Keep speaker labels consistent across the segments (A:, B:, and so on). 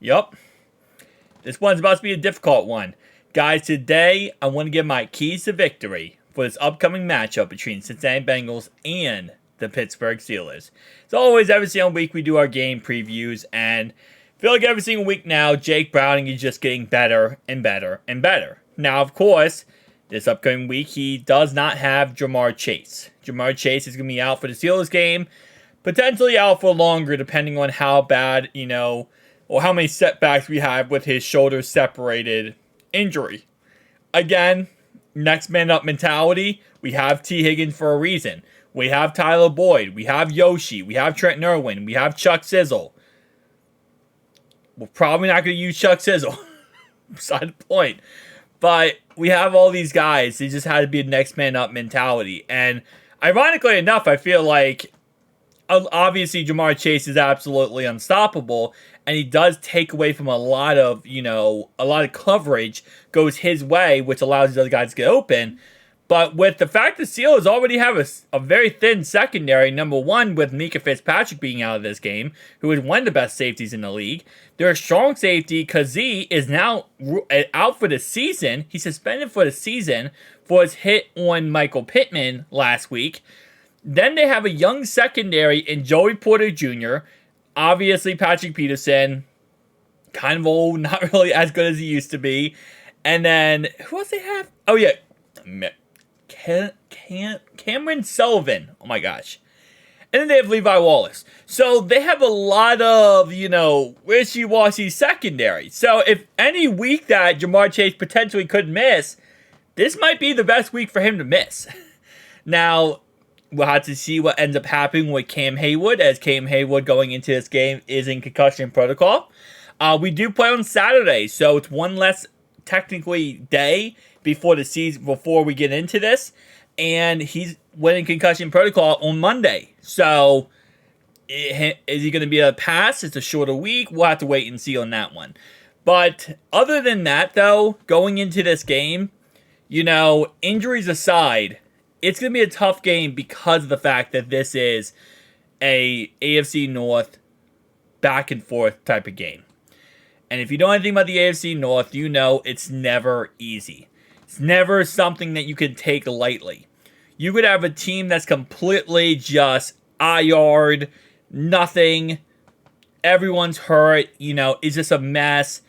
A: Yup. This one's about to be a difficult one. Guys, today I want to give my keys to victory for this upcoming matchup between Cincinnati Bengals and the Pittsburgh Steelers. As always, every single week we do our game previews, and I feel like every single week now, Jake Browning is just getting better and better and better. Now, of course, this upcoming week, he does not have Jamar Chase. Jamar Chase is going to be out for the Steelers game, potentially out for longer, depending on how bad, or how many setbacks we have with his shoulder separated injury. Again, next man up mentality. We have T. Higgins for a reason. We have Tyler Boyd. We have Yoshi. We have Trent Irwin. We have Chuck Sizzle. We're probably not going to use Chuck Sizzle. Beside the point. But we have all these guys. They just had to be a next man up mentality. And ironically enough, I feel like obviously Jamar Chase is absolutely unstoppable, and he does take away from a lot of coverage goes his way, which allows these other guys to get open. But with the fact the Steelers already have a very thin secondary, number one, with Mika Fitzpatrick being out of this game, who is one of the best safeties in the league. Their strong safety, Kazee, is now out for the season. He's suspended for the season for his hit on Michael Pittman last week. Then they have a young secondary in Joey Porter Jr., obviously Patrick Peterson, kind of old, not really as good as he used to be. And then, who else they have? Oh, yeah, Cameron Sullivan. Oh, my gosh. And then they have Levi Wallace. So they have a lot of, wishy-washy secondary. So if any week that Jamar Chase potentially could miss, this might be the best week for him to miss. Now, we'll have to see what ends up happening with Cam Haywood, as Cam Haywood going into this game is in concussion protocol. We do play on Saturday, so it's one less technically day before the season, before we get into this, and he's went in concussion protocol on Monday. So, is he going to be a pass? It's a shorter week. We'll have to wait and see on that one. But other than that, though, going into this game, injuries aside, it's going to be a tough game because of the fact that this is a AFC North back and forth type of game. And if you know anything about the AFC North, you know it's never easy. It's never something that you can take lightly. You could have a team that's completely just IR'd, nothing, everyone's hurt, it's just a mess.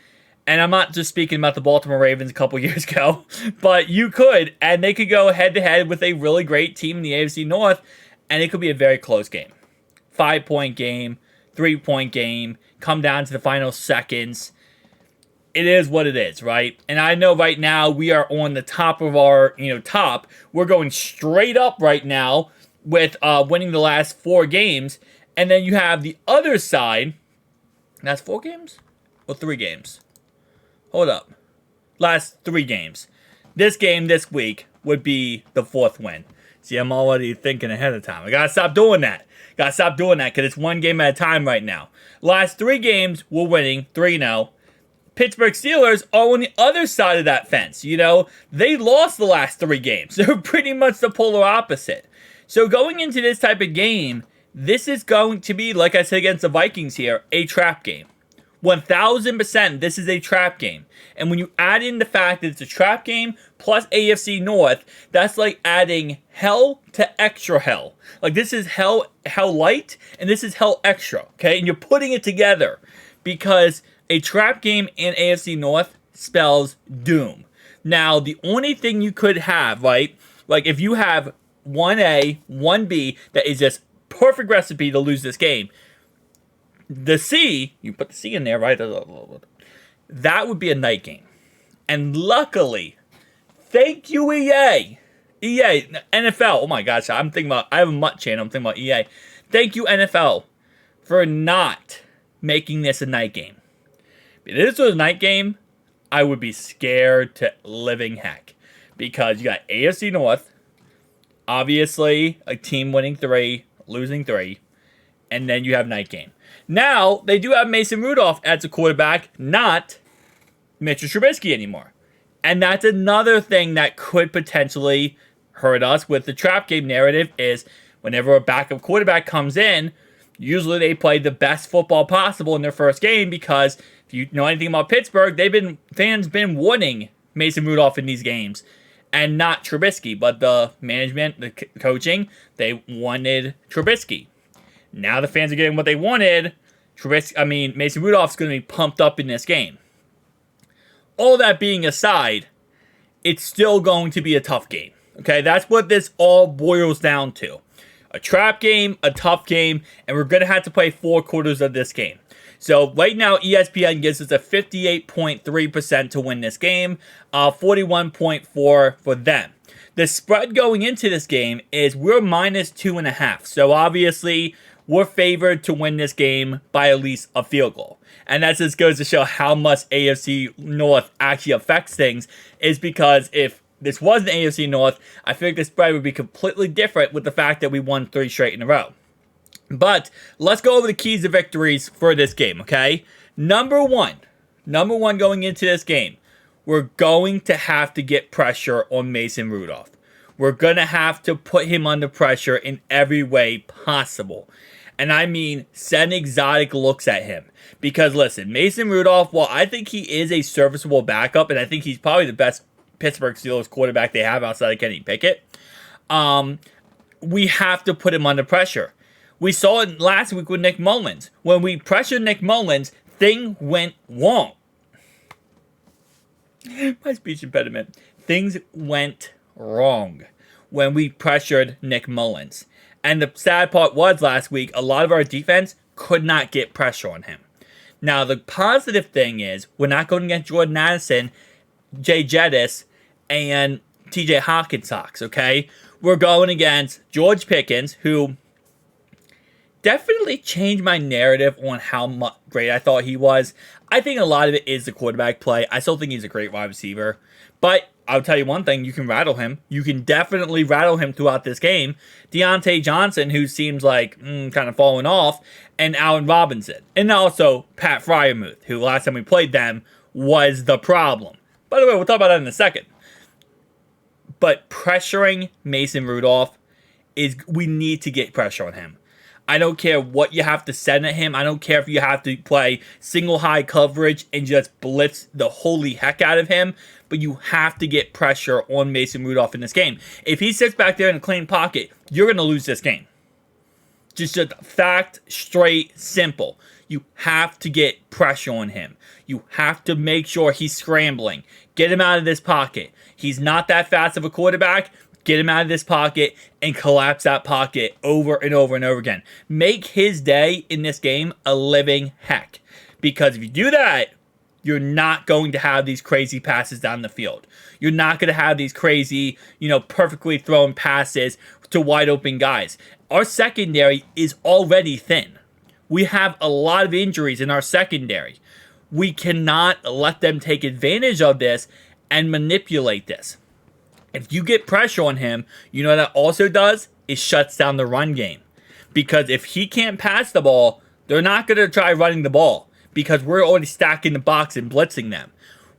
A: And I'm not just speaking about the Baltimore Ravens a couple years ago, but you could, and they could go head-to-head with a really great team in the AFC North, and it could be a very close game. 5-point game, 3-point game, come down to the final seconds. It is what it is, right? And I know right now we are on the top of our, top. We're going straight up right now with winning the last 4 games. And then you have the other side. That's 4 games? Or 3 games? Hold up. Last 3 games. This game this week would be the 4th win. See, I'm already thinking ahead of time. I gotta stop doing that. Because it's one game at a time right now. Last 3 games, we're winning 3-0. Pittsburgh Steelers are on the other side of that fence. They lost the last 3 games. They're pretty much the polar opposite. So going into this type of game, this is going to be, like I said against the Vikings here, a trap game. 1000%, this is a trap game. And when you add in the fact that it's a trap game plus AFC North, that's like adding hell to extra hell. Like, this is hell light, and this is hell extra, okay? And you're putting it together because a trap game in AFC North spells doom. Now, the only thing you could have, right, like if you have 1A, 1B, that is just perfect recipe to lose this game, the C, you put the C in there, right, that would be a night game. And luckily, thank you, EA, NFL, oh my gosh, I have a Mutt channel, I'm thinking about EA. Thank you, NFL, for not making this a night game. If this was a night game, I would be scared to living heck. Because you got AFC North, obviously a team winning 3, losing 3, and then you have night game. Now, they do have Mason Rudolph as a quarterback, not Mitchell Trubisky anymore. And that's another thing that could potentially hurt us with the trap game narrative is whenever a backup quarterback comes in, usually they play the best football possible in their first game because If you know anything about Pittsburgh, fans been wanting Mason Rudolph in these games, and not Trubisky. But the management, the coaching, they wanted Trubisky. Now the fans are getting what they wanted. Mason Rudolph's going to be pumped up in this game. All that being aside, it's still going to be a tough game. Okay, that's what this all boils down to. A trap game, a tough game, and we're going to have to play 4 quarters of this game. So right now, ESPN gives us a 58.3% to win this game, 41.4% for them. The spread going into this game is we're minus 2.5. So obviously, we're favored to win this game by at least a field goal. And that just goes to show how much AFC North actually affects things, is because if this was an AFC North, I feel like the spread would be completely different with the fact that we won 3 straight in a row. But let's go over the keys to victories for this game, okay? Number one going into this game, we're going to have to get pressure on Mason Rudolph. We're going to have to put him under pressure in every way possible. And I mean, send exotic looks at him. Because listen, Mason Rudolph, while I think he is a serviceable backup, and I think he's probably the best Pittsburgh Steelers quarterback they have outside of Kenny Pickett, we have to put him under pressure. We saw it last week with Nick Mullins. When we pressured Nick Mullins, things went wrong. My speech impediment. Things went wrong when we pressured Nick Mullins. And the sad part was last week, a lot of our defense could not get pressure on him. Now, the positive thing is we're not going against Jordan Addison, Jay Jettis, and TJ Hawkinsock, okay? We're going against George Pickens, who definitely changed my narrative on how great I thought he was. I think a lot of it is the quarterback play. I still think he's a great wide receiver. But I'll tell you one thing, you can rattle him. You can definitely rattle him throughout this game. Deontay Johnson, who seems like kind of falling off, and Allen Robinson. And also Pat Freiermuth, who last time we played them was the problem. By the way, we'll talk about that in a second. But pressuring Mason Rudolph we need to get pressure on him. I don't care what you have to send at him. I don't care if you have to play single high coverage and just blitz the holy heck out of him. But you have to get pressure on Mason Rudolph in this game. If he sits back there in a clean pocket, you're going to lose this game. Just a fact, straight, simple. You have to get pressure on him. You have to make sure he's scrambling. Get him out of this pocket. He's not that fast of a quarterback. Get him out of this pocket and collapse that pocket over and over and over again. Make his day in this game a living heck. Because if you do that, you're not going to have these crazy passes down the field. You're not going to have these crazy, perfectly thrown passes to wide open guys. Our secondary is already thin. We have a lot of injuries in our secondary. We cannot let them take advantage of this and manipulate this. If you get pressure on him, what that also does is shuts down the run game. Because if he can't pass the ball, they're not going to try running the ball. Because we're already stacking the box and blitzing them.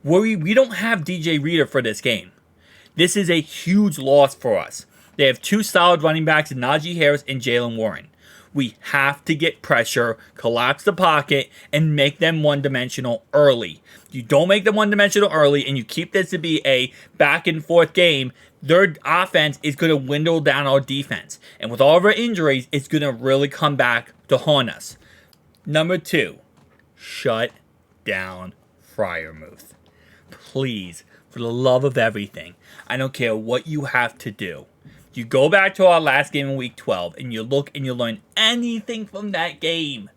A: We don't have DJ Reader for this game. This is a huge loss for us. They have 2 solid running backs in Najee Harris and Jalen Warren. We have to get pressure, collapse the pocket, and make them one-dimensional early. You don't make them one-dimensional early, and you keep this to be a back-and-forth game, their offense is going to dwindle down our defense. And with all of our injuries, it's going to really come back to haunt us. Number 2, shut down Freiermuth. Please, for the love of everything, I don't care what you have to do. You go back to our last game in Week 12, and you look and you learn anything from that game.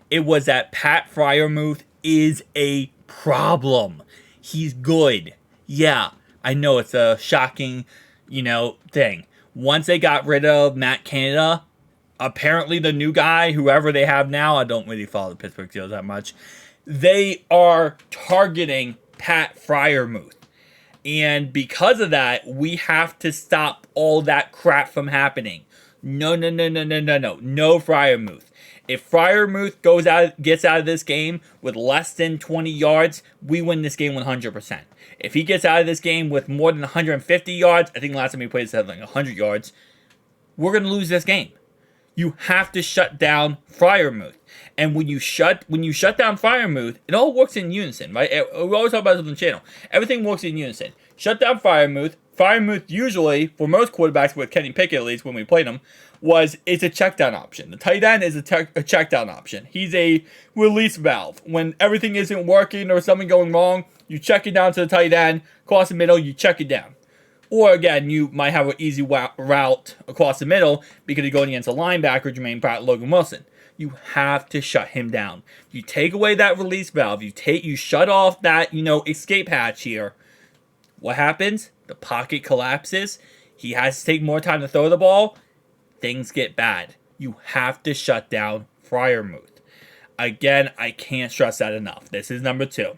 A: It was that Pat Freiermuth is a problem. He's good. Yeah, I know it's a shocking, thing. Once they got rid of Matt Canada, apparently the new guy, whoever they have now, I don't really follow the Pittsburgh Steelers that much, they are targeting Pat Freiermuth. And because of that, we have to stop all that crap from happening. No Freiermuth. If Freiermuth gets out of this game with less than 20 yards, we win this game 100%. If he gets out of this game with more than 150 yards, I think last time we played this had like 100 yards, we're going to lose this game. You have to shut down Freiermuth. And when you shut down Freiermuth, it all works in unison, right? We always talk about this on the channel. Everything works in unison. Shut down Freiermuth. Freiermuth usually, for most quarterbacks, with Kenny Pickett at least when we played him, it's a check down option. The tight end is a check down option. He's a release valve. When everything isn't working or something going wrong, you check it down to the tight end, across the middle, you check it down. Or again, you might have an easy route across the middle because you're going against a linebacker, Jermaine Pratt, Logan Wilson. You have to shut him down. You take away that release valve. You shut off that, escape hatch here. What happens? The pocket collapses. He has to take more time to throw the ball. Things get bad. You have to shut down Freiermuth. Again, I can't stress that enough. This is number 2.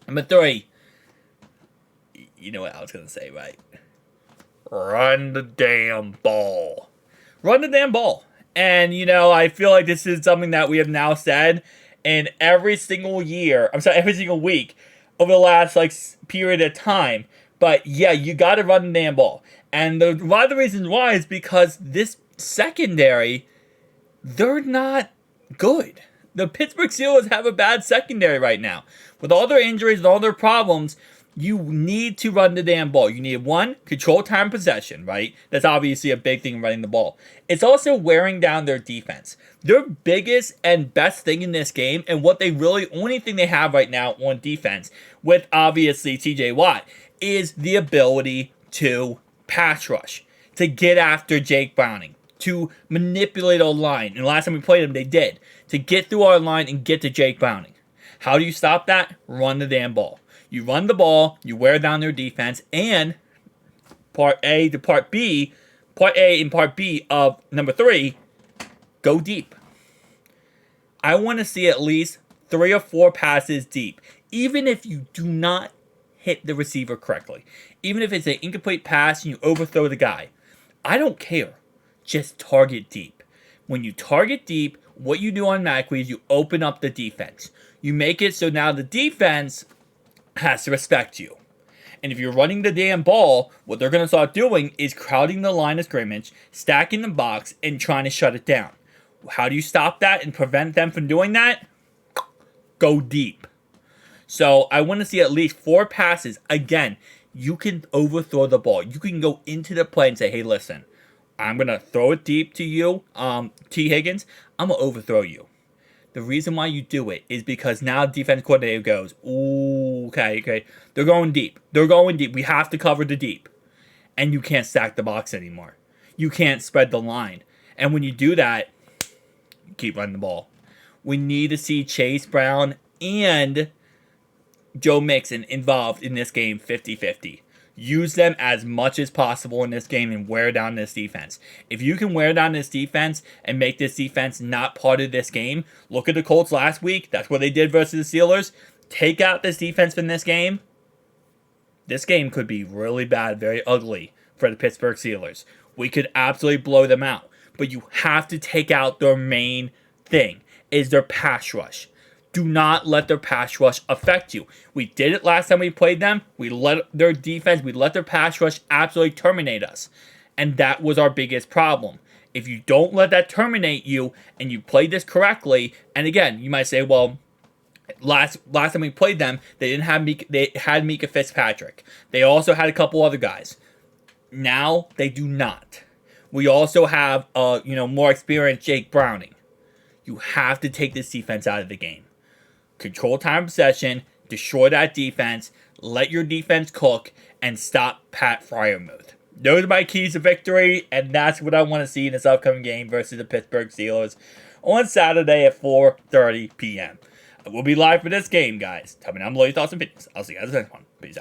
A: Number 3. You know what I was going to say, right? Run the damn ball. Run the damn ball. And, I feel like this is something that we have now said in every single week over the last, period of time. But, yeah, you got to run the damn ball. And one of the reasons why is because this secondary, they're not good. The Pittsburgh Steelers have a bad secondary right now. With all their injuries and all their problems, you need to run the damn ball. You need, 1, control time possession, right? That's obviously a big thing, running the ball. It's also wearing down their defense. Their biggest and best thing in this game, and only thing they have right now on defense, with obviously TJ Watt, is the ability to pass rush, to get after Jake Browning, to manipulate our line. And last time we played them, they did. To get through our line and get to Jake Browning. How do you stop that? Run the damn ball. You run the ball, you wear down their defense, and part A and part B of number 3, go deep. I want to see at least 3 or 4 passes deep, even if you do not hit the receiver correctly. Even if it's an incomplete pass and you overthrow the guy. I don't care. Just target deep. When you target deep, what you do automatically is you open up the defense. You make it so now the defense has to respect you. And if you're running the damn ball, what they're going to start doing is crowding the line of scrimmage, stacking the box, and trying to shut it down. How do you stop that and prevent them from doing that? Go deep. So I want to see at least 4 passes. Again, you can overthrow the ball. You can go into the play and say, hey, listen, I'm going to throw it deep to you, T. Higgins. I'm going to overthrow you. The reason why you do it is because now defense coordinator goes, ooh, okay. They're going deep. We have to cover the deep. And you can't stack the box anymore. You can't spread the line. And when you do that, you keep running the ball. We need to see Chase Brown and Joe Mixon involved in this game 50-50. Use them as much as possible in this game and wear down this defense. If you can wear down this defense and make this defense not part of this game, look at the Colts last week. That's what they did versus the Steelers. Take out this defense from this game. This game could be really bad, very ugly for the Pittsburgh Steelers. We could absolutely blow them out. But you have to take out their main thing, is their pass rush. Do not let their pass rush affect you. We did it last time we played them. We let their pass rush absolutely terminate us. And that was our biggest problem. If you don't let that terminate you and you play this correctly, and again, you might say, well, last time we played them, they had Mika Fitzpatrick. They also had a couple other guys. Now they do not. We also have more experienced Jake Browning. You have to take this defense out of the game. Control time possession, destroy that defense, let your defense cook, and stop Pat Freiermuth. Those are my keys to victory, and that's what I want to see in this upcoming game versus the Pittsburgh Steelers on Saturday at 4:30 p.m. We'll be live for this game, guys. Tell me down below your thoughts and opinions. I'll see you guys next one.